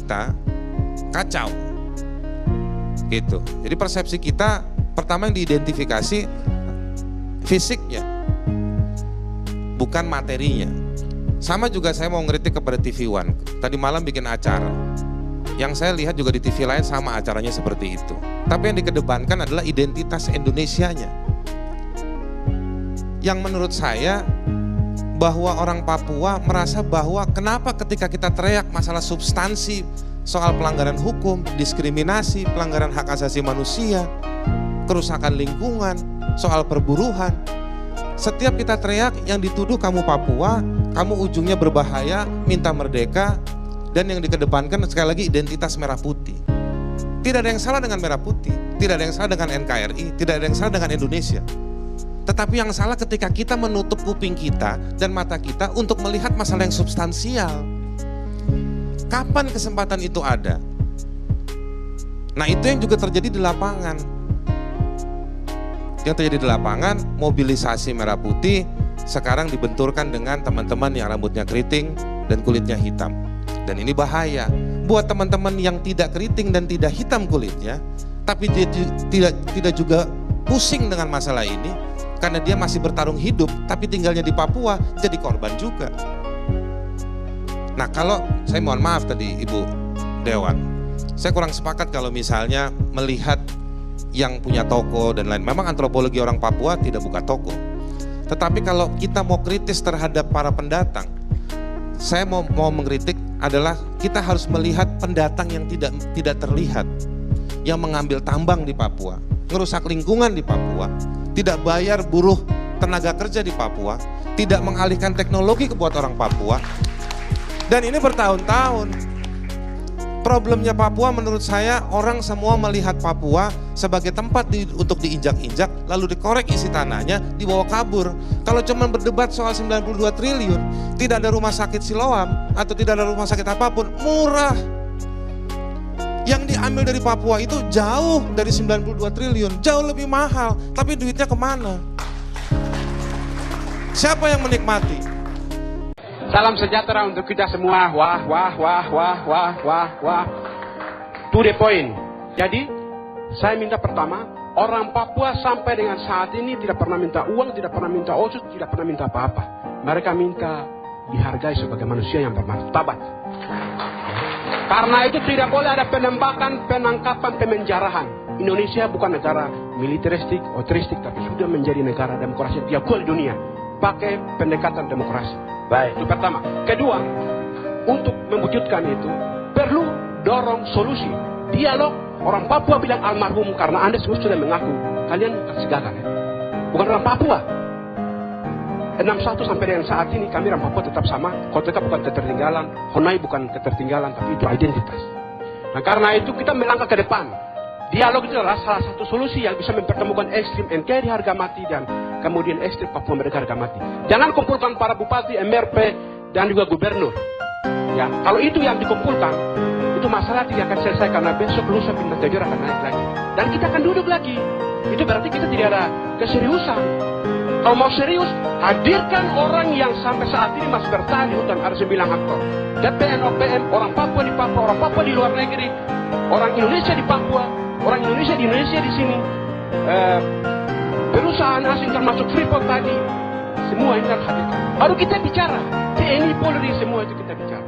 kita kacau gitu. Jadi persepsi kita pertama yang diidentifikasi fisiknya, bukan materinya. Sama juga saya mau ngeritik kepada TV One. Tadi malam bikin acara, yang saya lihat juga di TV lain sama acaranya seperti itu. Tapi yang dikedepankan adalah identitas Indonesianya. Yang menurut saya bahwa orang Papua merasa bahwa kenapa ketika kita teriak masalah substansi soal pelanggaran hukum, diskriminasi, pelanggaran hak asasi manusia, kerusakan lingkungan, soal perburuhan, setiap kita teriak yang dituduh kamu Papua, kamu ujungnya berbahaya, minta merdeka, dan yang dikedepankan sekali lagi identitas merah putih. Tidak ada yang salah dengan merah putih, tidak ada yang salah dengan NKRI, tidak ada yang salah dengan Indonesia. Tetapi yang salah ketika kita menutup kuping kita dan mata kita untuk melihat masalah yang substansial. Kapan kesempatan itu ada? Nah, itu yang juga terjadi di lapangan. Yang terjadi di lapangan, mobilisasi merah putih sekarang dibenturkan dengan teman-teman yang rambutnya keriting dan kulitnya hitam. Dan ini bahaya buat teman-teman yang tidak keriting dan tidak hitam kulitnya, tapi dia tidak juga pusing dengan masalah ini karena dia masih bertarung hidup, tapi tinggalnya di Papua jadi korban juga. Nah, kalau saya mohon maaf tadi Ibu Dewan, saya kurang sepakat kalau misalnya melihat yang punya toko dan lain. Memang antropologi orang Papua tidak buka toko. Tetapi kalau kita mau kritis terhadap para pendatang, saya mau mengkritik adalah kita harus melihat pendatang yang tidak terlihat, yang mengambil tambang di Papua, ngerusak lingkungan di Papua, tidak bayar buruh tenaga kerja di Papua, tidak mengalihkan teknologi ke buat orang Papua. Dan ini bertahun-tahun. Problemnya Papua menurut saya, orang semua melihat Papua sebagai tempat untuk diinjak-injak, lalu dikorek isi tanahnya, dibawa kabur. Kalau cuma berdebat soal 92 triliun, tidak ada rumah sakit Siloam atau tidak ada rumah sakit apapun, murah. Yang diambil dari Papua itu jauh dari 92 triliun, jauh lebih mahal, tapi duitnya kemana? Siapa yang menikmati? Salam sejahtera untuk kita semua. Wah. To the point. Jadi, saya minta pertama, orang Papua sampai dengan saat ini tidak pernah minta uang, tidak pernah minta osus, tidak pernah minta apa-apa. Mereka minta dihargai sebagai manusia yang bermartabat. Karena itu tidak boleh ada penembakan, penangkapan, pemenjarahan. Indonesia bukan negara militeristik, otoristik, tapi sudah menjadi negara demokrasi diakui di dunia. Pakai pendekatan demokrasi. Baik, itu pertama. Kedua, untuk mewujudkan itu perlu dorong solusi, dialog. Orang Papua bilang almarhum karena Anda semua sudah mengaku kalian kasih gagal, ya? Bukan orang Papua. 61 sampai dengan saat ini kami orang Papua tetap sama. Kota bukan ketertinggalan, Honai bukan ketertinggalan, tapi itu identitas. Nah, karena itu kita melangkah ke depan. Dialog itu adalah salah satu solusi yang bisa mempertemukan ekstrim NKRI harga mati dan kemudian ekstrim Papua mereka harga mati. Jangan kumpulkan para bupati, MRP dan juga gubernur. Ya, kalau itu yang dikumpulkan, itu masalah tidak akan selesai karena besok lusa bintang Kejora akan naik lagi. Dan kita akan duduk lagi. Itu berarti kita tidak ada keseriusan. Kalau mau serius, hadirkan orang yang sampai saat ini masih bertahan di hutan, ada 9 aktor. DPN, OPM, orang Papua di Papua, orang Papua di luar negeri, orang Indonesia di Papua, orang Indonesia di sini, perusahaan asing termasuk Freeport tadi, semua ini harus hadirkan. Baru kita bicara, TNI, Polri, semua itu kita bicara.